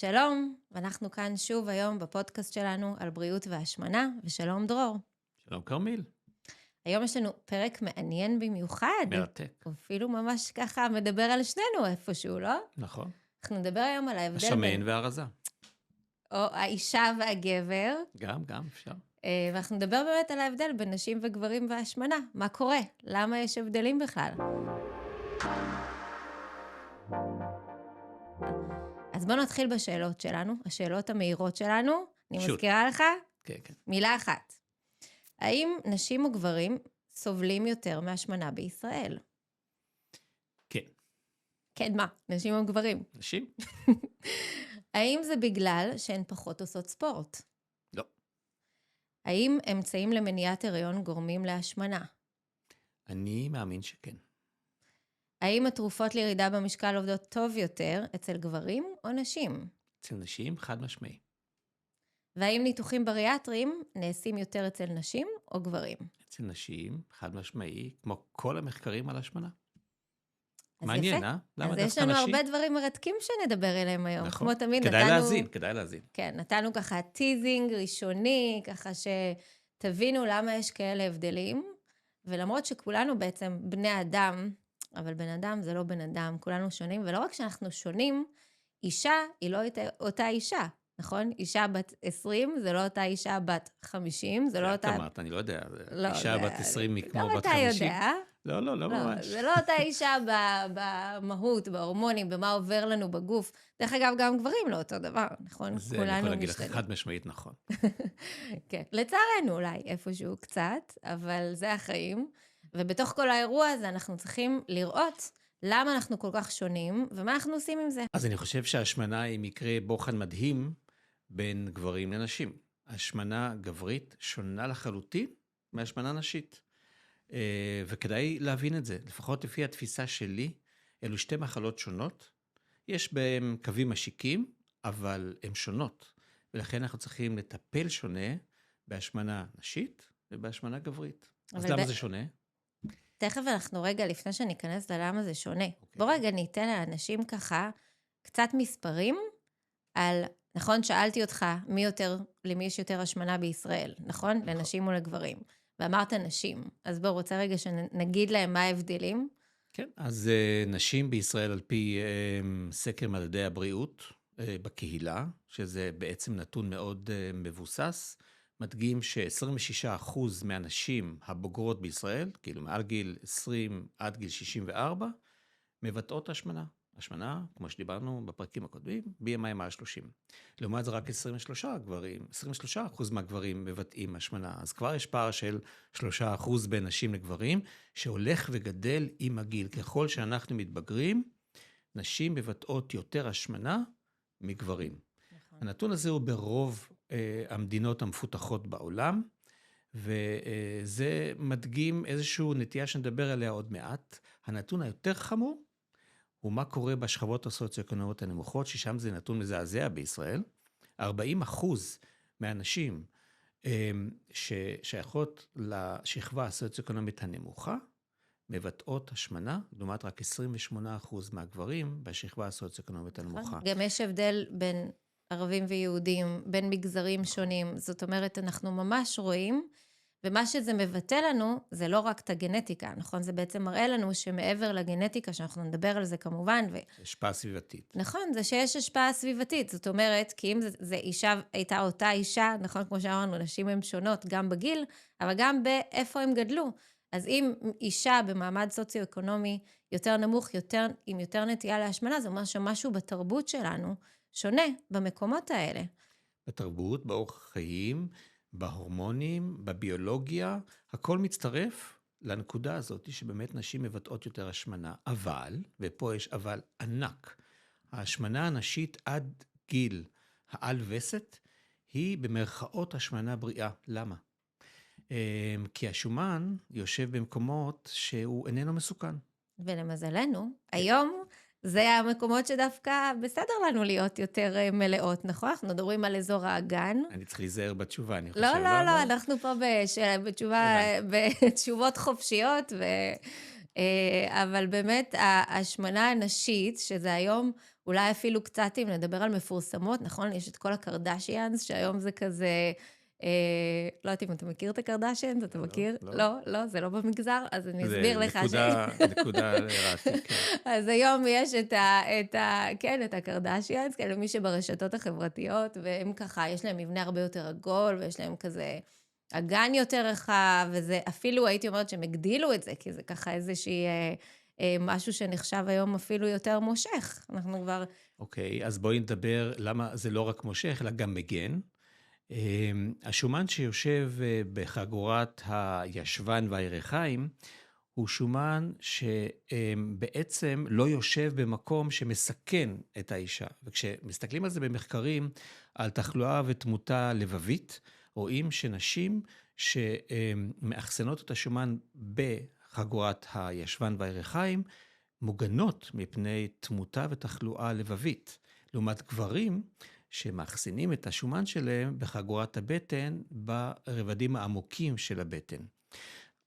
שלום, ואנחנו כאן שוב היום בפודקאסט שלנו על בריאות והשמנה, ושלום דרור. שלום כרמיל. היום יש לנו פרק מעניין במיוחד. מרתק. הוא אפילו ממש ככה מדבר על שנינו איפשהו, לא? נכון. אנחנו נדבר היום על ההבדל השמן והרזה. או האישה והגבר, גם אפשר. ואנחנו נדבר באמת על ההבדל בין נשים וגברים והשמנה. מה קורה? למה יש הבדלים בכלל? אז בואו נתחיל בשאלות שלנו, השאלות המהירות שלנו. אני מזכירה לך? כן. מילה אחת. האם נשים או גברים סובלים יותר מהשמנה בישראל? כן. כן, מה? נשים או גברים? נשים? האם זה בגלל שהן פחות עושות ספורט? לא. האם אמצעים למניעת הריון גורמים להשמנה? אני מאמין שכן. האם התרופות לירידה במשקל עובדות טוב יותר אצל גברים או נשים? אצל נשים חד משמעי. והאם ניתוחים בריאטריים נעשים יותר אצל נשים או גברים? אצל נשים חד משמעי, כמו כל המחקרים על השמנה. אז מעניין, יפה. למה אז דווקא יש לנו נשים? הרבה דברים מרתקים שנדבר אליהם היום. נכון. כמו תמיד כדאי להזין. כן, נתנו ככה טיזינג ראשוני, ככה שתבינו למה יש כאלה הבדלים, ולמרות שכולנו בעצם בני אדם, אבל בן אדם זה לא בן אדם, כולנו שונים, ולא רק שאנחנו שונים, אישה היא לא אותה אישה, נכון? אישה בת 20 זה לא אותה אישה בת 50, זה לא אותה... את אמרת, אני לא יודע, לא, אישה בת 20 היא כמו גם בת אתה 50. יודע. לא ממש. זה לא אותה אישה במהות, בהורמונים, במה עובר לנו בגוף. דרך אגב, גם גברים לא אותו דבר, נכון? זה אני יכול להגיד לך חד משמעית נכון. כן, לצערנו אולי איפשהו קצת, אבל זה החיים. ובתוך כל האירוע הזה אנחנו צריכים לראות למה אנחנו כל כך שונים, ומה אנחנו עושים עם זה. אז אני חושב שהשמנה היא מקרה בוחן מדהים בין גברים לנשים. השמנה גברית שונה לחלוטין מהשמנה נשית. וכדאי להבין את זה, לפחות לפי התפיסה שלי, אלו שתי מחלות שונות. יש בהם קווים משיקים, אבל הן שונות. ולכן אנחנו צריכים לטפל שונה בהשמנה נשית ובהשמנה גברית. אז למה זה שונה? תכף אנחנו רגע, לפני שניכנס ללמה זה שונה. בוא רגע ניתן לאנשים ככה קצת מספרים על, נכון, שאלתי אותך למי יש יותר השמנה בישראל, נכון? לנשים או לגברים. ואמרת נשים. אז בוא, רוצה רגע שנגיד להם מה ההבדלים? כן, אז נשים בישראל על פי סקר מדדי הבריאות בקהילה, שזה בעצם נתון מאוד מבוסס, מדגים ש26% מהנשים הבוגרות בישראל, כאילו מעל גיל 20 עד גיל 64, מבטאות השמנה. השמנה, כמו שדיברנו בפרקים הקודמים, BMI מעל 30. לעומת זה רק 23% מהגברים מבטאים השמנה. אז כבר יש פער של 3% בין נשים לגברים, שהולך וגדל עם הגיל. ככל שאנחנו מתבגרים, נשים מבטאות יותר השמנה מגברים. נכון. הנתון הזה הוא ברוב המדינות המפותחות בעולם, וזה מדגים איזשהו נטייה שנדבר עליה עוד מעט. הנתון היותר חמור, ומה קורה בשכבות הסוציו-אקונומיות הנמוכות, ששם זה נתון מזעזע בישראל. 40% מהנשים ששייכות לשכבה הסוציו-אקונומית הנמוכה, מבטאות השמנה, לעומת רק 28% מהגברים בשכבה הסוציו-אקונומית הנמוכה. גם יש הבדל בין ערבים ויהודים, בין מגזרים שונים, זאת אומרת, אנחנו ממש רואים, ומה שזה מבטא לנו, זה לא רק את הגנטיקה, נכון? זה בעצם מראה לנו שמעבר לגנטיקה, שאנחנו נדבר על זה כמובן, השפעה סביבתית. נכון, זה שיש השפעה סביבתית, זאת אומרת, כי אם זה אישה, הייתה אותה אישה, נכון, כמו שאמרנו, נשים הן שונות גם בגיל, אבל גם באיפה הם גדלו. אז אם אישה במעמד סוציו-אקונומי יותר נמוך, עם יותר נטייה להשמנה, זה אומר שמשהו בתרבות שלנו שונה במקומות האלה. בתרבות, באורח חיים, בהורמונים, בביולוגיה, הכל מצטרף לנקודה הזאת שבאמת נשים מבטאות יותר השמנה. אבל, ופה יש אבל ענק, ההשמנה הנשית עד גיל העל וסת היא במרכאות השמנה בריאה. למה? כי השומן יושב במקומות שהוא איננו מסוכן. ולמזלנו, היום זה המקומות שדווקא בסדר לנו להיות יותר מלאות, נכון? אנחנו מדברים על אזור האגן. אני צריך להיזהר בתשובה, אני חושב. לא, אנחנו פה בתשובות חופשיות, אבל באמת ההשמנה הנשית, שזה היום אולי אפילו קצת אם נדבר על מפורסמות, נכון? יש את כל הקרדשיאנס, שהיום זה כזה, לא יודעת אם אתה מכיר את הקרדשיאנס, אתה לא, מכיר? לא. לא, לא, זה לא במגזר, אז אני זה אסביר לך נקודה לרעתי, כן. אז היום יש כן, את הקרדשיאנס, כאלה מי שברשתות החברתיות, והם ככה, יש להם מבנה הרבה יותר עגול, ויש להם כזה אגן יותר רחב, וזה אפילו הייתי אומרת שהם הגדילו את זה, כי זה ככה איזושהי משהו שנחשב היום אפילו יותר מושך. אנחנו כבר... אוקיי, אז בואי נדבר למה זה לא רק מושך, אלא גם מגן. השומן שיושב בחגורת הישבן והירכיים, הוא שומן שבעצם לא יושב במקום שמסכן את האישה. וכשמסתכלים על זה במחקרים, על תחלואה ותמותה לבבית, רואים שנשים שמאחסנות את השומן בחגורת הישבן והירכיים, מוגנות מפני תמותה ותחלואה לבבית. לעומת גברים שמאחסנים את השומן שלהם בחגורת הבטן, ברבדים העמוקים של הבטן.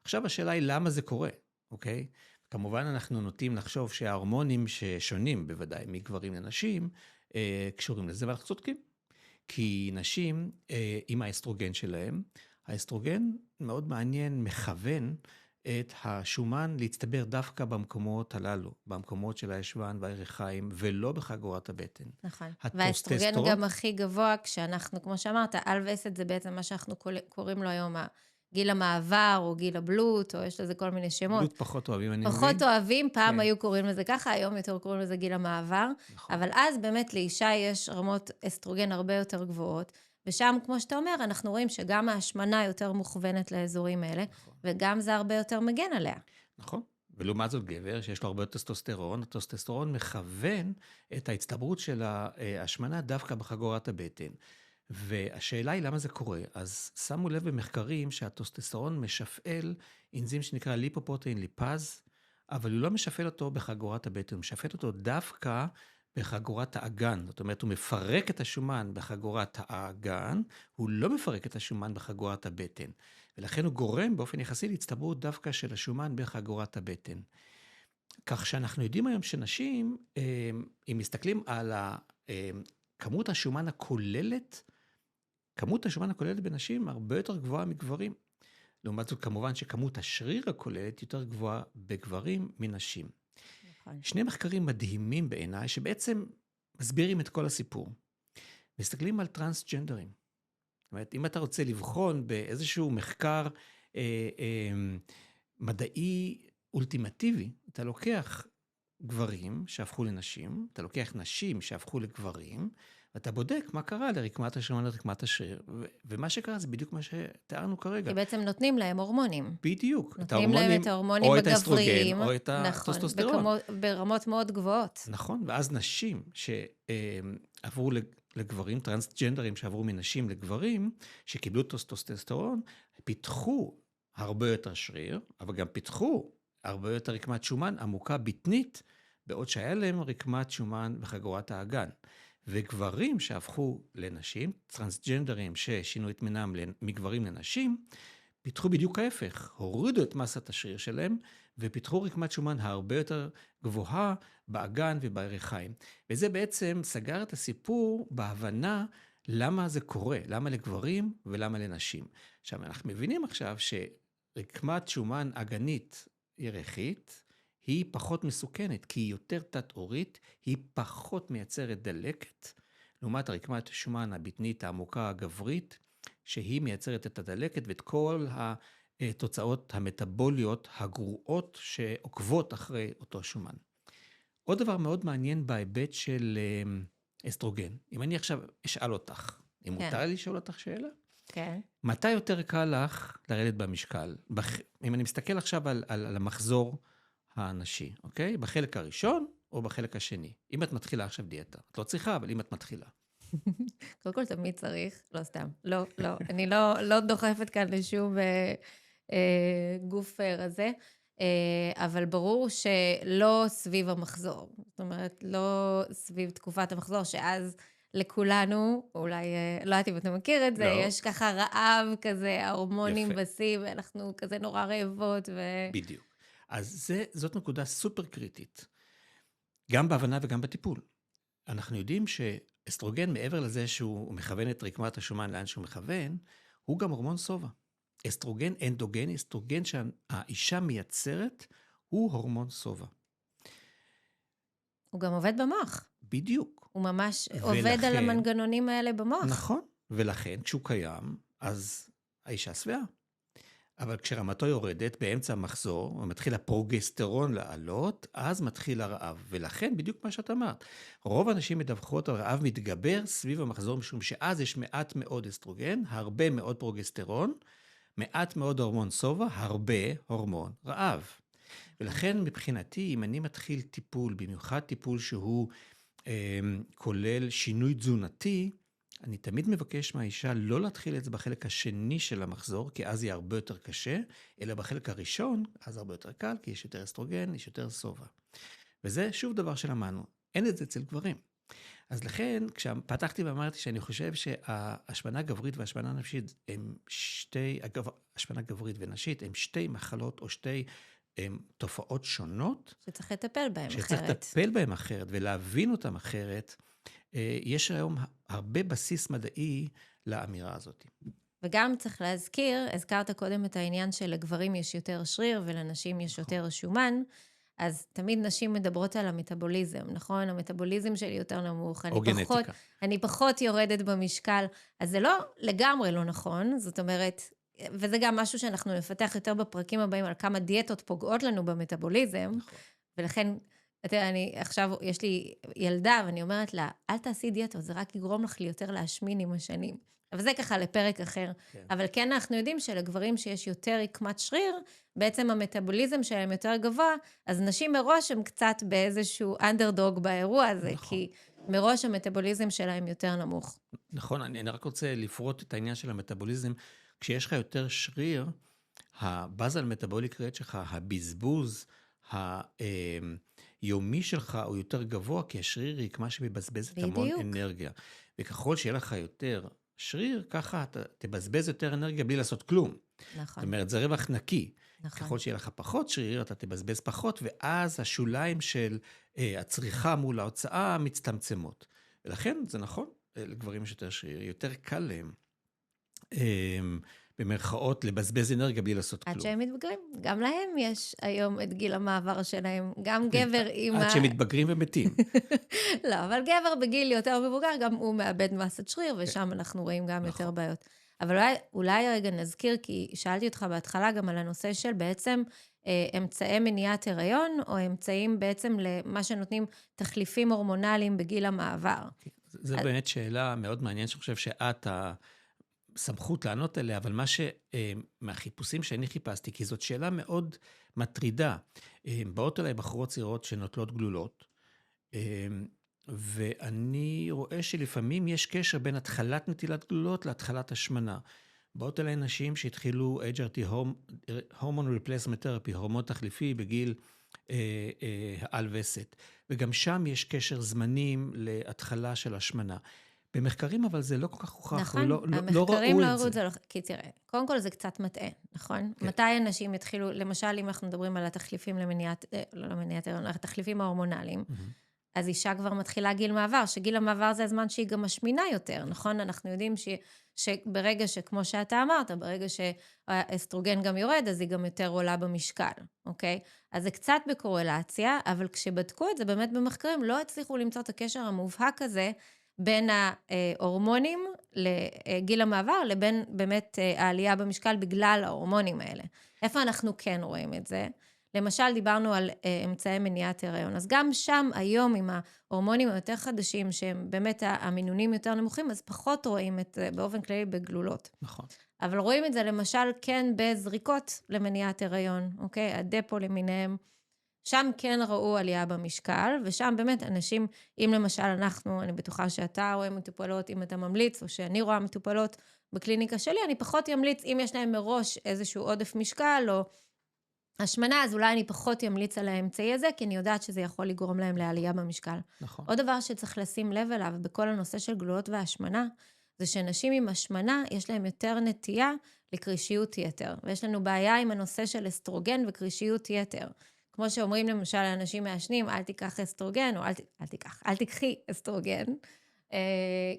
עכשיו השאלה היא למה זה קורה, אוקיי? כמובן אנחנו נוטים לחשוב שההורמונים ששונים בוודאי מגברים לנשים, קשורים לזה, ואנחנו צודקים. כי נשים עם האסטרוגן שלהם, האסטרוגן מאוד מעניין, מכוון את השומן להצטבר דווקא במקומות הללו, במקומות של הישבן והירכיים, ולא בחגורת הבטן. נכון. והאסטרוגן גם הכי גבוה, כשאנחנו, כמו שאמרת, אל וסת זה בעצם מה שאנחנו קוראים לו היום, גיל המעבר, או גיל הבלוט, או יש לזה כל מיני שמות. בלוט פחות אוהבים, אני מבין. פחות אוהבים, פעם היו קוראים לזה ככה, היום יותר קוראים לזה גיל המעבר. נכון. אבל אז באמת לאישה יש רמות אסטרוגן הרבה יותר גבוהות, ושם, כמו שאתה אומר, אנחנו רואים שגם ההשמנה יותר מוכוונת לאזורים האלה, נכון. וגם זה הרבה יותר מגן עליה. נכון. ולעומת זאת גבר שיש לו הרבה טסטוסטרון, הטסטוסטרון מכוון את ההצטברות של ההשמנה דווקא בחגורת הבטן. והשאלה היא למה זה קורה. אז שמו לב במחקרים שהטסטוסטרון משפעל אנזים שנקרא ליפופרוטאין ליפז, אבל הוא לא משפעל אותו בחגורת הבטן, הוא משפעל אותו דווקא בחגורת האגן. זאת אומרת, הוא מפרק את השומן בחגורת האגן, הוא לא מפרק את השומן בחגורת הבטן. ולכן הוא גורם באופן יחסי להצטברות דווקא של השומן בחגורת הבטן. כך שאנחנו יודעים היום שנשים, אם מסתכלים על כמות השומן הכוללת, כמות השומן הכוללת בנשים הרבה יותר גבוהה מגברים. לעומת זאת, כמובן שכמות השריר הכוללת יותר גבוהה בגברים מנשים. נכון. שני מחקרים מדהימים בעיניי, שבעצם מסבירים את כל הסיפור. מסתכלים על טרנסג'נדרים. זאת אומרת, אם אתה רוצה לבחון באיזשהו מחקר מדעי אולטימטיבי, אתה לוקח גברים שהפכו לנשים, אתה לוקח נשים שהפכו לגברים, ואתה בודק מה קרה לרקמת השומן לרקמת השריר, ומה שקרה זה בדיוק מה שתיארנו כרגע. כי בעצם נותנים להם הורמונים. בדיוק. נותנים להם את ההורמונים או את בגבריים. האסטרוגן, או את הטסטוסטרון. נכון, ברמות מאוד גבוהות. נכון, ואז נשים שעברו לגברים, טרנסג'נדרים שעברו מנשים לגברים, שקיבלו טסטוסטרון, פיתחו הרבה יותר שריר, אבל גם פיתחו הרבה יותר רקמת שומן עמוקה בטנית, בעוד שהיה להם רקמת שומן בחגורת האגן. וגברים שהפכו לנשים, טרנסג'נדרים ששינו את מינם מגברים לנשים, פיתחו בדיוק ההפך, הורידו את מסת השריר שלהם, ופיתחו רקמת שומן הרבה יותר גבוהה באגן ובירכיים. וזה בעצם סגר את הסיפור בהבנה למה זה קורה, למה לגברים ולמה לנשים. עכשיו, אנחנו מבינים עכשיו שרקמת שומן אגנית ירכית, היא פחות מסוכנת, כי היא יותר תת-עורית, היא פחות מייצרת דלקת, לעומת הרקמת שומן הבטנית העמוקה הגברית, שהיא מייצרת את הדלקת ואת כל התוצאות המטאבוליות הגרועות שעוקבות אחרי אותו שומן. עוד דבר מאוד מעניין בהיבט של אסטרוגן. אם אני עכשיו אשאל אותך, אם מותר לי לשאול אותך שאלה? כן. מתי יותר קל לך לרדת במשקל? אם אני מסתכל עכשיו על המחזור הנשי, אוקיי? בחלק הראשון או בחלק השני? אם את מתחילה עכשיו דיאטה. את לא צריכה, אבל אם את מתחילה. קודם כל תמיד צריך, לא סתם. לא, אני לא דוחפת כאן לשום גוף רזה, אבל ברור שלא סביב המחזור. זאת אומרת, לא סביב תקופת המחזור, שאז לכולנו, אולי, לא יודעת אם אתה מכיר את זה, יש ככה רעב כזה, ההורמונים בשיא, ואנחנו כזה נורא רעבות. בדיוק. אז זאת נקודה סופר קריטית, גם בהבנה וגם בטיפול. אנחנו יודעים שאסטרוגן, מעבר לזה שהוא מכוון את רקמת השומן לאן שהוא מכוון, הוא גם הורמון סובה. אסטרוגן אנדוגני, אסטרוגן שהאישה מייצרת, הוא הורמון סובה. הוא גם עובד במוח. בדיוק. הוא ממש עובד על המנגנונים האלה במוח. נכון. ולכן, כשהוא קיים, אז האישה שבעה. אבל כשרמתו יורדת באמצע המחזור, ומתחיל הפרוגסטרון לעלות, אז מתחיל הרעב. ולכן, בדיוק מה שאת אמרת, רוב האנשים מדווחות על רעב מתגבר סביב המחזור, משום שאז יש מעט מאוד אסטרוגן, הרבה מאוד פרוגסטרון, מעט מאוד הורמון סובה, הרבה הורמון רעב. ולכן מבחינתי, אם אני מתחיל טיפול, במיוחד טיפול שהוא כולל שינוי תזונתי, אני תמיד מבקש מהאישה לא להתחיל את זה בחלק השני של המחזור, כי אז יהיה הרבה יותר קשה, אלא בחלק הראשון, אז הרבה יותר קל, כי יש יותר אסטרוגן, יש יותר סובה. וזה שוב דבר שלמדנו, אין את זה אצל גברים. אז לכן, כשפתחתי ואמרתי שאני חושב שההשמנה גברית והשמנה נפשית, השמנה גברית ונשית, הם שתי מחלות או שתי תופעות שונות. שצריך לטפל בהם אחרת. שצריך לטפל בהם אחרת ולהבין אותם אחרת. יש היום הרבה בסיס מדעי לאמירה הזאת. וגם צריך להזכיר, הזכרת קודם את העניין שלגברים יש יותר שריר ולנשים יש יותר שומן, אז תמיד נשים מדברות על המטאבוליזם, נכון? המטאבוליזם שלי יותר נמוך. או גנטיקה. אני פחות יורדת במשקל, אז זה לא לגמרי לא נכון, זאת אומרת, וזה גם משהו שאנחנו נפתח יותר בפרקים הבאים על כמה דיאטות פוגעות לנו במטאבוליזם, נכון. ולכן, עכשיו יש לי ילדה, ואני אומרת לה, אל תעשי דיאטות, זה רק יגרום לך יותר להשמין עם השנים. אבל זה ככה לפרק אחר. כן. אבל כן אנחנו יודעים שלגברים שיש יותר רקמת שריר, בעצם המטאבוליזם שלהם יותר גבוה, אז נשים מראש הם קצת באיזשהו אנדרדוג באירוע הזה, נכון. כי מראש המטאבוליזם שלהם יותר נמוך. נכון, אני רק רוצה לפרוט את העניין של המטאבוליזם. כשיש לך יותר שריר, הבאזל מטאבוליק רייט שלך, הבזבוז היומי שלך הוא יותר גבוה, כי השריר היא כמו שמבזבזת המון אנרגיה. וככל שיהיה לך יותר שריר, ככה אתה תבזבז יותר אנרגיה בלי לעשות כלום. נכון. זאת אומרת, זה רווח נקי. נכון. ככל שיהיה לך פחות שריר, אתה תבזבז פחות, ואז השוליים של הצריכה מול ההוצאה מצטמצמות. ולכן זה נכון, לגברים יש יותר שריר, יותר קל להם. במרכאות לבזבז אנרגיה בלי לעשות כלום. עד שהם מתבגרים. גם להם יש היום את גיל המעבר שלהם. גם גבר עם עד שהם מתבגרים ומתים. לא, אבל גבר בגיל יותר מבוגר, גם הוא מאבד מסת שריר, ושם אנחנו רואים גם יותר בעיות. אבל אולי רגע נזכיר, כי שאלתי אותך בהתחלה גם על הנושא של בעצם אמצעי מניעת הריון, או אמצעים בעצם למה שנותנים תחליפים הורמונליים בגיל המעבר. זו באמת שאלה מאוד מעניינת, שאני חושב שאת סמכות לענות עליה, אבל מהחיפושים שאני חיפשתי, כי זאת שאלה מאוד מטרידה. באות אליי בחורות צעירות שנוטלות גלולות, ואני רואה שלפעמים יש קשר בין התחלת נטילת גלולות להתחלת השמנה. באות אליי נשים שהתחילו HRT, Hormone Replacement Therapy, הורמון תחליפי בגיל העל וסת, וגם שם יש קשר זמנים להתחלה של השמנה. במחקרים, אבל זה לא כל כך הוכח, נכון, לא המחקרים ראו לא את ראו את זה. זה, כי תראה, קודם כל זה קצת מטעה, נכון? כן. מתי אנשים יתחילו, למשל אם אנחנו מדברים על התחליפים למניעת, לא למניעת, התחליפים ההורמונליים, אז אישה כבר מתחילה גיל מעבר, שגיל המעבר זה הזמן שהיא גם משמינה יותר, נכון? אנחנו יודעים שברגע שכמו שאתה אמרת, ברגע שהאסטרוגן גם יורד, אז היא גם יותר עולה במשקל, אוקיי? אז זה קצת בקורלציה, אבל כשבדקו את זה באמת במחקרים, לא הצליחו למצוא את הקשר המובהק הזה, בין ההורמונים לגיל המעבר, לבין באמת העלייה במשקל בגלל ההורמונים האלה. איפה אנחנו כן רואים את זה? למשל, דיברנו על אמצעי מניעת הריון. אז גם שם היום עם ההורמונים היותר חדשים, שהם באמת המינונים יותר נמוכים, אז פחות רואים את זה באופן כללי בגלולות. נכון. אבל רואים את זה למשל כן בזריקות למניעת הריון, אוקיי? הדפו למיניהם. שם כן ראו עלייה במשקל, ושם באמת אנשים, אם למשל אני בטוחה שאתה רואה מטופלות, אם אתה ממליץ, או שאני רואה מטופלות בקליניקה שלי, אני פחות ימליץ, אם יש להם מראש איזשהו עודף משקל, או השמנה, אז אולי אני פחות ימליץ על האמצעי הזה, כי אני יודעת שזה יכול לגרום להם לעלייה במשקל. נכון. עוד דבר שצריך לשים לב אליו, בכל הנושא של גלולות והשמנה, זה שנשים עם השמנה, יש להם יותר נטייה לקרישיות יתר, ויש לנו בעיה עם הנושא של אסטרוגן וקרישיות יתר. כמו שאומרים למשל לאנשים מעשנים, אל תיקח אסטרוגן, או אל תיקחי אסטרוגן,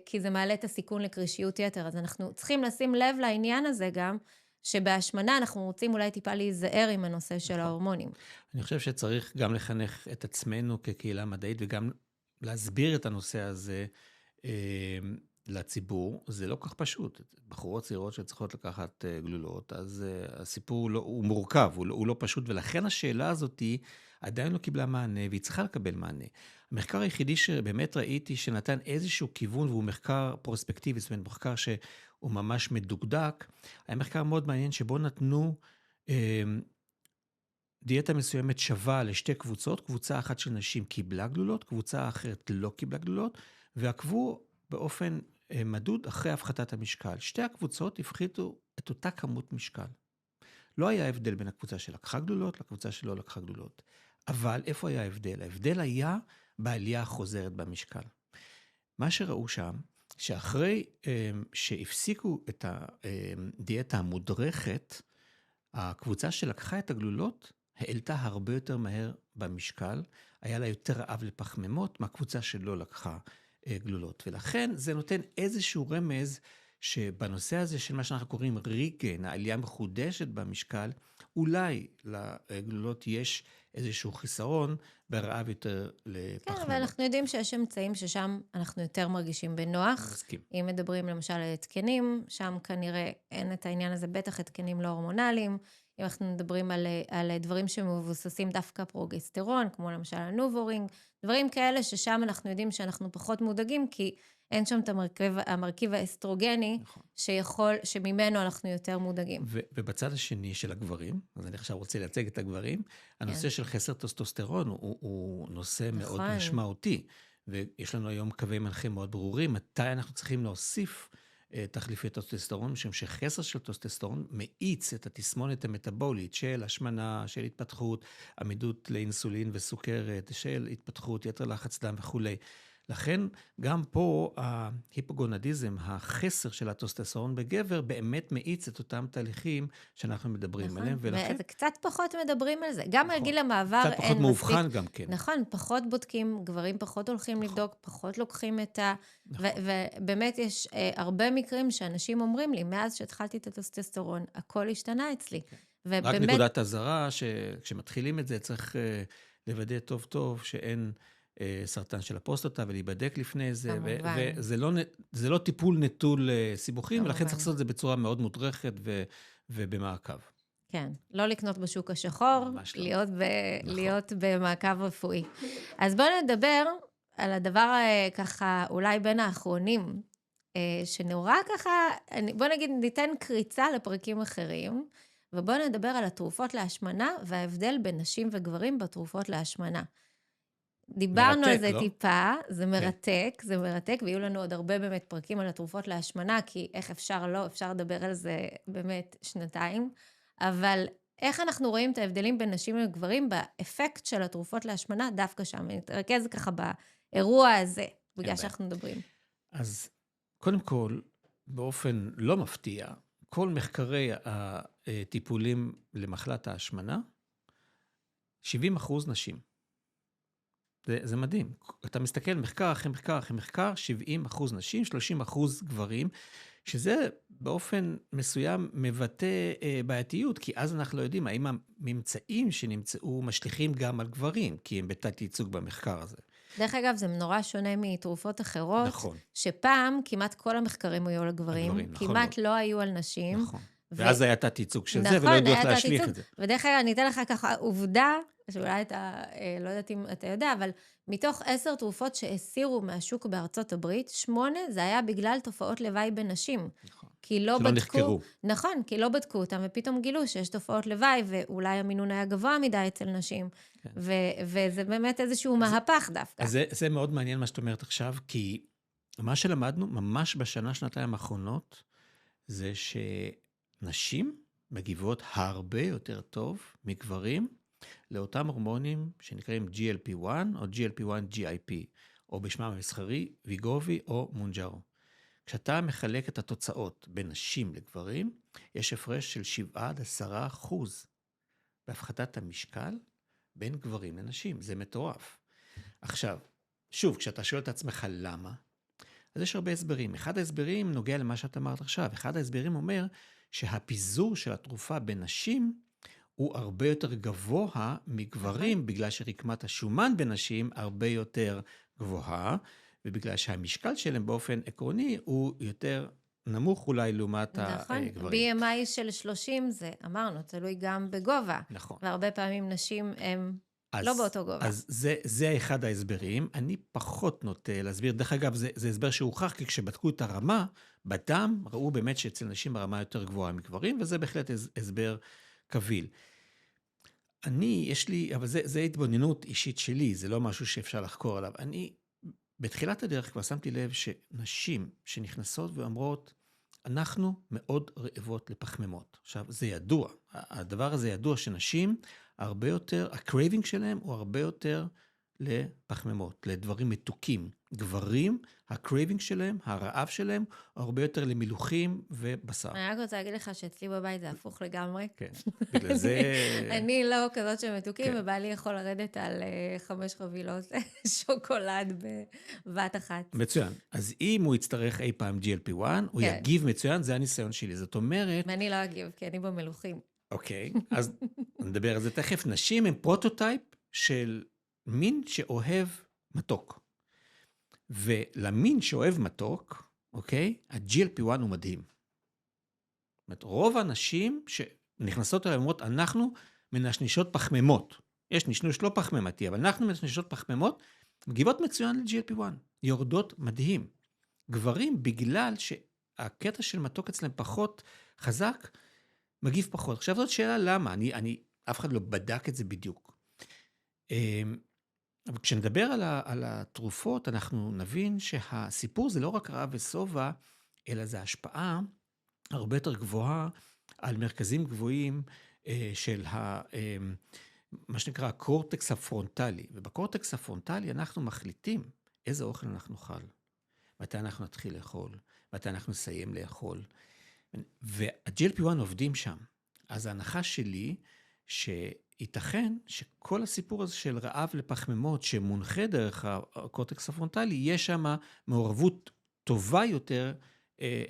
כי זה מעלה את הסיכון לקרישיות יתר. אז אנחנו צריכים לשים לב לעניין הזה גם, שבהשמנה אנחנו רוצים אולי טיפה להיזהר עם הנושא של נכון. ההורמונים. אני חושב שצריך גם לחנך את עצמנו כקהילה מדעית, וגם להסביר את הנושא הזה לציבור. זה לא כך פשוט. בחורות צעירות שצריכות לקחת גלולות, אז הסיפור הוא מורכב, הוא לא פשוט, ולכן השאלה הזאת היא עדיין לא קיבלה מענה, והיא צריכה לקבל מענה. המחקר היחידי שבאמת ראיתי שנתן איזשהו כיוון, והוא מחקר פרוספקטיבי, זאת אומרת, מחקר שהוא ממש מדוקדק, היה מחקר מאוד מעניין שבו נתנו דיאטה מסוימת שווה לשתי קבוצות, קבוצה אחת של נשים קיבלה גלולות, קבוצה אחרת לא קיבלה גלולות, ועקבו באופן מדוד אחרי הפחתת המשקל. שתי הקבוצות הפחיתו את אותה כמות משקל. לא היה הבדל בין הקבוצה שלקחה גלולות לקבוצה שלא לקחה גלולות. אבל איפה היה ההבדל? ההבדל היה בעלייה החוזרת במשקל. מה שראו שם, שאחרי שהפסיקו את הדיאטה המודרכת, הקבוצה שלקחה את הגלולות העלתה הרבה יותר מהר במשקל, היה לה יותר רעב לפחמימות מהקבוצה שלא לקחה גלולות. ולכן זה נותן איזשהו רמז שבנושא הזה של מה שאנחנו קוראים ריגן, העלייה מחודשת במשקל, אולי לגלולות יש איזשהו חיסרון ברעב יותר לפחמימות. כן, אבל אנחנו יודעים שיש אמצעים ששם אנחנו יותר מרגישים בנוח. מסכים. אם מדברים למשל על התקנים, שם כנראה אין את העניין הזה, בטח התקנים לא הורמונליים. אם אנחנו מדברים על דברים שמבוססים דווקא פרוגסטרון, כמו למשל הנובורינג, דברים כאלה ששם אנחנו יודעים שאנחנו פחות מודאגים, כי אין שם את המרכיב האסטרוגני, נכון. שממנו אנחנו יותר מודאגים. ובצד השני של הגברים, אז אני עכשיו רוצה לייצג את הגברים, הנושא של חסר טסטוסטרון הוא נושא מאוד נכון. משמעותי, ויש לנו היום קווי מנחה מאוד ברורים, מתי אנחנו צריכים להוסיף תחליפי טסטוסטרון, משום שחסר של טסטוסטרון מאיץ את התסמונת המטאבולית של השמנה, של התפתחות, עמידות לאינסולין וסוכרת, של התפתחות, יתר לחץ דם וכולי. לכן גם פה ההיפוגונדיזם, החסר של הטסטוסטרון בגבר, באמת מאיץ את אותם תהליכים שאנחנו מדברים עליהם. ולכן וקצת פחות מדברים על זה. גם על גיל המעבר קצת פחות מאובחן גם כן. נכון, פחות בודקים, גברים פחות הולכים לבדוק, פחות לוקחים את ובאמת יש הרבה מקרים שאנשים אומרים לי, מאז שהתחלתי את הטסטוסטרון, הכל השתנה אצלי. רק נקודת הזרה, שכשמתחילים את זה, צריך לוודא טוב טוב שאין סרטן של הפרוסטטה, ולהיבדק לפני זה, וזה לא טיפול נטול סיבוכים, ולכן צריך לעשות את זה בצורה מאוד מודרכת ובמעקב. כן, לא לקנות בשוק השחור, להיות במעקב רפואי. אז בואו נדבר על הדבר ככה, אולי בין האחרונים, שנורא ככה, בואו נגיד, ניתן קריצה לפרקים אחרים, ובואו נדבר על התרופות להשמנה, וההבדל בין נשים וגברים בתרופות להשמנה. דיברנו על זה טיפה, זה מרתק, ויהיו לנו עוד הרבה באמת פרקים על התרופות להשמנה, כי איך אפשר לדבר על זה באמת שנתיים, אבל איך אנחנו רואים את ההבדלים בין נשים לגברים באפקט של התרופות להשמנה דווקא שם, נתרכז ככה באירוע הזה, בגלל שאנחנו מדברים. אז קודם כל, באופן לא מפתיע, כל מחקרי הטיפולים למחלת ההשמנה, 70% נשים. זה מדהים. אתה מסתכל מחקר אחרי מחקר אחרי מחקר, 70% נשים, 30% גברים, שזה באופן מסוים מבטא בעייתיות, כי אז אנחנו לא יודעים האם הממצאים שנמצאו משליכים גם על גברים, כי הם בתת ייצוג במחקר הזה. דרך אגב, זה נורא שונה מתרופות אחרות, נכון. שפעם כמעט כל המחקרים היו על גברים, כמעט לא היו על נשים. נכון. ואז היה תת ייצוג של זה, ולא יודעות להשליך את זה. ודרך אגב, אני אתן לך ככה עובדה, שאולי אתה, לא יודעת אם אתה יודע, אבל מתוך 10 תרופות שהסירו מהשוק בארצות הברית, 8 זה היה בגלל תופעות לוואי בנשים. נכון. כי לא שלא בדקו, נחקרו. נכון, כי לא בדקו אותם, ופתאום גילו שיש תופעות לוואי, ואולי המינון היה גבוה מדי אצל נשים. כן. וזה באמת איזשהו מהפך דווקא. אז זה מאוד מעניין מה שאת אומרת עכשיו, כי מה שלמדנו ממש בשנה, שנתיים האחרונות, זה שנשים מגיבות הרבה יותר טוב מגברים, לאותם הורמונים שנקראים GLP-1 או GLP-1-GIP, או בשמם המסחרי, ויגובי או מונג'ארו. כשאתה מחלק את התוצאות בין נשים לגברים, יש הפרש של 7-10% בהפחתת המשקל בין גברים לנשים, זה מטורף. עכשיו, שוב, כשאתה שואל את עצמך למה, אז יש הרבה הסברים. אחד ההסברים נוגע למה שאת אמרת עכשיו. אחד ההסברים אומר שהפיזור של התרופה בנשים הוא הרבה יותר גבוה מגברים, בגלל שרקמת השומן בנשים הרבה יותר גבוהה, ובגלל שהמשקל שלהם באופן עקרוני הוא יותר נמוך אולי לעומת נכון, הגברים. BMI של 30 זה, אמרנו, תלוי גם בגובה. נכון. והרבה פעמים נשים הם לא באותו גובה. אז זה אחד ההסברים. אני פחות נוטה להסביר. דרך אגב, זה הסבר שהוכח, כי כשבדקו את הרמה, בדם ראו באמת שאצל נשים הרמה יותר גבוהה מגברים, וזה בהחלט הסבר קביל. יש לי, אבל זה התבוננות אישית שלי, זה לא משהו שאפשר לחקור עליו. בתחילת הדרך כבר שמתי לב שנשים שנכנסות ואומרות, אנחנו מאוד רעבות לפחמימות. עכשיו, זה ידוע, הדבר הזה ידוע שנשים הרבה יותר, הקרייבינג שלהם הוא הרבה יותר לפחמימות, לדברים מתוקים. גברים, הקרייבינג שלהם, הרעב שלהם, הוא הרבה יותר למילוכים ובשר. אני רק רוצה להגיד לך שאצלי בבית זה הפוך לגמרי. כן, בגלל זה... אני לא כזאת שמתוקים, ובעלי יכול לרדת על 5 חבילות שוקולד בבת אחת. מצוין. אז אם הוא יצטרך אי פעם GLP-1, הוא יגיב מצוין, זה הניסיון שלי. זאת אומרת... ואני לא אגיב, כי אני במלוכים. אוקיי, אז נדבר על זה תכף. נשים הם פרוטוטייפ של מין שאוהב מתוק. ולמין שאוהב מתוק, אוקיי, ה-GLP-1 הוא מדהים. זאת אומרת, רוב האנשים שנכנסות אליהם אומרות, אנחנו מנשנשות פחמימות. יש נשנוש לא פחמימתי, אבל אנחנו מנשנשות פחמימות, מגיבות מצוין ל-GLP-1. יורדות מדהים. גברים, בגלל שהקטע של מתוק אצלם פחות חזק, מגיב פחות. עכשיו זאת שאלה למה, אף אחד לא בדק את זה בדיוק. אבל כשנדבר על התרופות, אנחנו נבין שהסיפור זה לא רק רעב ושובע, אלא זה השפעה הרבה יותר גבוהה על מרכזים גבוהים של מה שנקרא הקורטקס הפרונטלי. ובקורטקס הפרונטלי אנחנו מחליטים איזה אוכל אנחנו נאכל, מתי אנחנו נתחיל לאכול, מתי אנחנו נסיים לאכול. וה-GLP-1 עובדים שם. אז ההנחה שלי שייתכן שכל הסיפור הזה של רעב לפחמימות שמונחה דרך הקורטקס הפרונטלי, יש שם מעורבות טובה יותר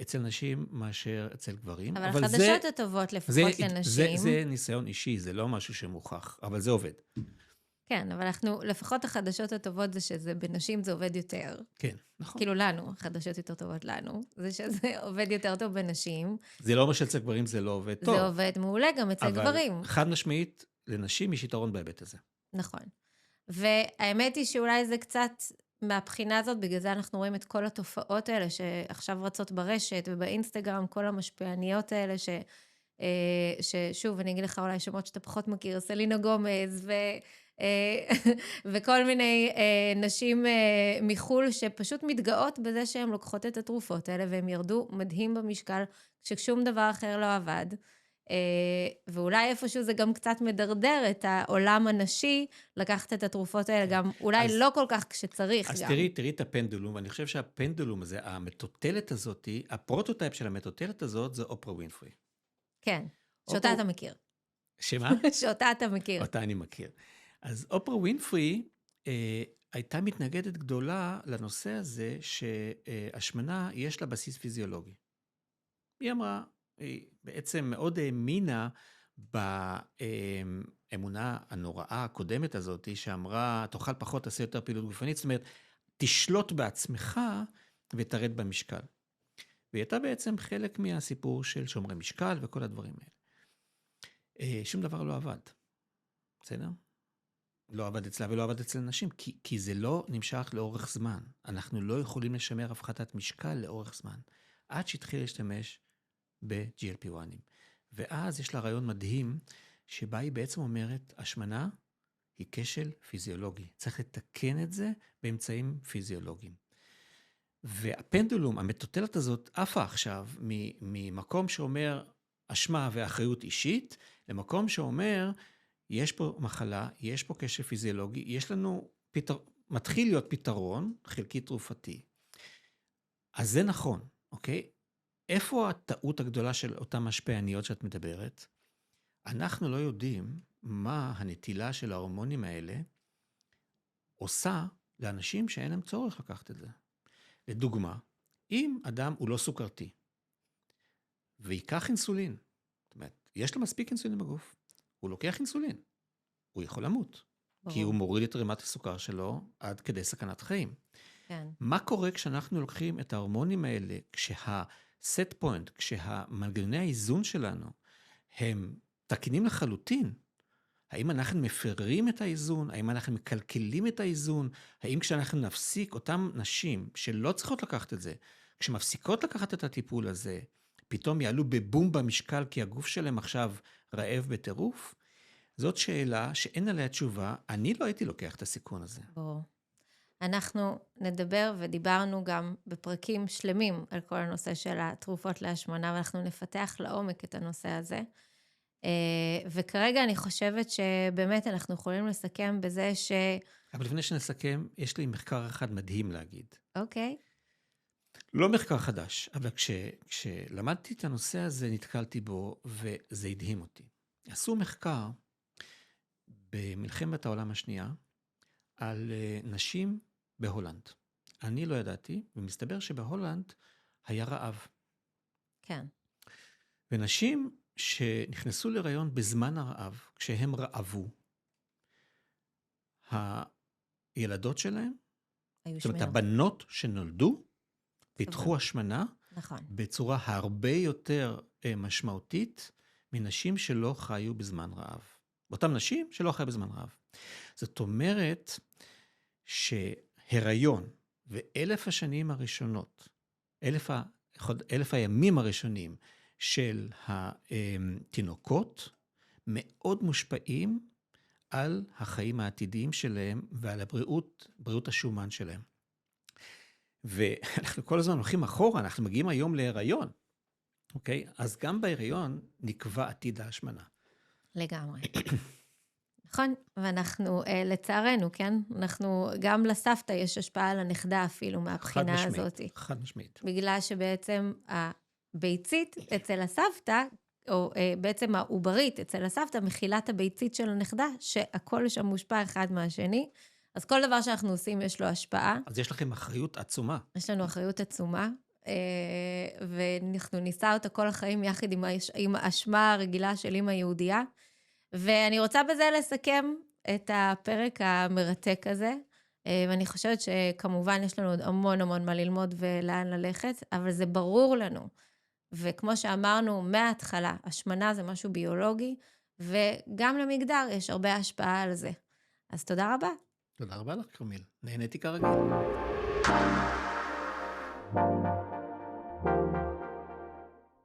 אצל נשים מאשר אצל גברים. אבל החדשות הטובות לפחות לנשים. זה ניסיון אישי, זה לא משהו שמוכח, אבל זה עובד. כן, אבל לפחות החדשות הטובות זה שזה בנשים זה עובד יותר. כן, נכון. כאילו לנו, החדשות יותר טובות לנו, זה שזה עובד יותר טוב בנשים. זה לא אומר שאצל גברים זה לא עובד טוב. זה עובד מעולה גם אצל גברים. אבל חד משמעית, לנשים יש יתרון בהיבט הזה. נכון. והאמת היא שאולי זה קצת מהבחינה הזאת, בגלל זה אנחנו רואים את כל התופעות האלה שעכשיו רצות ברשת ובאינסטגרם, כל המשפיעניות האלה ששוב, אני אגיד לך אולי שמות שאתה פחות מכיר, סלינה גומז וכל מיני נשים מחול שפשוט מתגאות בזה שהן לוקחות את התרופות האלה, והן ירדו מדהים במשקל, כששום דבר אחר לא עבד. ואולי איפשהו זה גם קצת מדרדר את העולם הנשי, לקחת את התרופות האלה גם, אולי לא כל כך כשצריך גם. אז תראי את הפנדולום, ואני חושב שהפנדולום הזה, המטוטלת הזאת, הפרוטוטייפ של המטוטלת הזאת, זה אופרה ווינפרי. כן, שאותה אתה מכיר. שמה? שאותה אתה מכיר. אותה אני מכיר. אז אופרה ווינפרי הייתה מתנגדת גדולה לנושא הזה, שהשמנה יש לה בסיס פיזיולוגי. היא אמרה, היא בעצם מאוד האמינה באמונה הנוראה הקודמת הזאת, שאמרה, תאכל פחות, תעשה יותר פעילות גופנית, זאת אומרת, תשלוט בעצמך ותרד במשקל. והיא הייתה בעצם חלק מהסיפור של שומרי משקל וכל הדברים האלה. שום דבר לא עבד. בסדר? לא עבד אצלה ולא עבד אצל נשים, כי זה לא נמשך לאורך זמן. אנחנו לא יכולים לשמר הפחתת משקל לאורך זמן, עד שהתחיל להשתמש ב-GLP-1. ואז יש לה רעיון מדהים, שבה היא בעצם אומרת, השמנה היא כשל פיזיולוגי. צריך לתקן את זה באמצעים פיזיולוגיים. והפנדולום, המטוטלת הזאת, עפה עכשיו ממקום שאומר אשמה ואחריות אישית, למקום שאומר, יש פה מחלה, יש פה כשל פיזיולוגי, יש לנו מתחיל להיות פתרון, חלקי תרופתי. אז זה נכון, אוקיי? איפה הטעות הגדולה של אותן משפיעניות שאת מדברת? אנחנו לא יודעים מה הנטילה של ההורמונים האלה עושה לאנשים שאין להם צורך לקחת את זה. לדוגמה, אם אדם הוא לא סוכרתי, ויקח אינסולין, זאת אומרת, יש לו מספיק אינסולין בגוף, הוא לוקח אינסולין, הוא יכול למות, כי ברור. הוא מוריד את רמת הסוכר שלו עד כדי סכנת חיים. כן. מה קורה כשאנחנו לוקחים את ההורמונים האלה, כשה-set point, כשהמנגנוני האיזון שלנו הם תקינים לחלוטין? האם אנחנו מפרים את האיזון? האם אנחנו מקלקלים את האיזון? האם כשאנחנו נפסיק, אותם נשים שלא צריכות לקחת את זה, כשמפסיקות לקחת את הטיפול הזה, פתאום יעלו בבום במשקל כי הגוף שלהם עכשיו רעב בטירוף? זאת שאלה שאין עליה תשובה, אני לא הייתי לוקח את הסיכון הזה. ברור. אנחנו נדבר ודיברנו גם בפרקים שלמים על כל הנושא של התרופות להשמנה, ואנחנו נפתח לעומק את הנושא הזה. וכרגע אני חושבת שבאמת אנחנו יכולים לסכם בזה ש... אבל לפני שנסכם, יש לי מחקר אחד מדהים להגיד. אוקיי. לא מחקר חדש, אבל כשלמדתי את הנושא הזה, נתקלתי בו, וזה הדהים אותי. עשו מחקר במלחמת העולם השנייה, על נשים בהולנד. אני לא ידעתי, ומסתבר שבהולנד היה רעב. כן. ונשים שנכנסו להיריון בזמן הרעב, כשהם רעבו, הילדות שלהם, היו זאת אומרת, שמנות. הבנות שנולדו, פיתחו השמנה, נכון. בצורה הרבה יותר משמעותית, מנשים שלא חיו בזמן רעב. אותם נשים שלא חיו בזמן רעב. זאת אומרת, שהיריון ו1,000 השנים הראשונות, 1,000 הימים הראשונים של התינוקות, מאוד מושפעים על החיים העתידיים שלהם ועל בריאות השומן שלהם. ואנחנו כל הזמן הולכים אחורה, אנחנו מגיעים היום להיריון, אוקיי? אז גם בהיריון נקבע עתיד ההשמנה. לגמרי. נכון, ואנחנו, לצערנו, כן? אנחנו, גם לסבתא יש השפעה על הנכדה אפילו מהבחינה הזאת. חד משמעית. בגלל שבעצם הביצית אצל הסבתא, או בעצם העוברית אצל הסבתא, מכילה את הביצית של הנכדה, שהכל שם מושפע אחד מהשני. אז כל דבר שאנחנו עושים יש לו השפעה. אז יש לכם אחריות עצומה. יש לנו אחריות עצומה, ואנחנו ניסה אותה כל החיים יחד עם האשמה הרגילה של אמא יהודייה. ואני רוצה בזה לסכם את הפרק המרתק הזה, ואני חושבת שכמובן יש לנו עוד המון המון מה ללמוד ולאן ללכת, אבל זה ברור לנו, וכמו שאמרנו מההתחלה, השמנה זה משהו ביולוגי, וגם למגדר יש הרבה השפעה על זה. אז תודה רבה. תודה רבה לך, כרמיל. נהניתי כרגיל.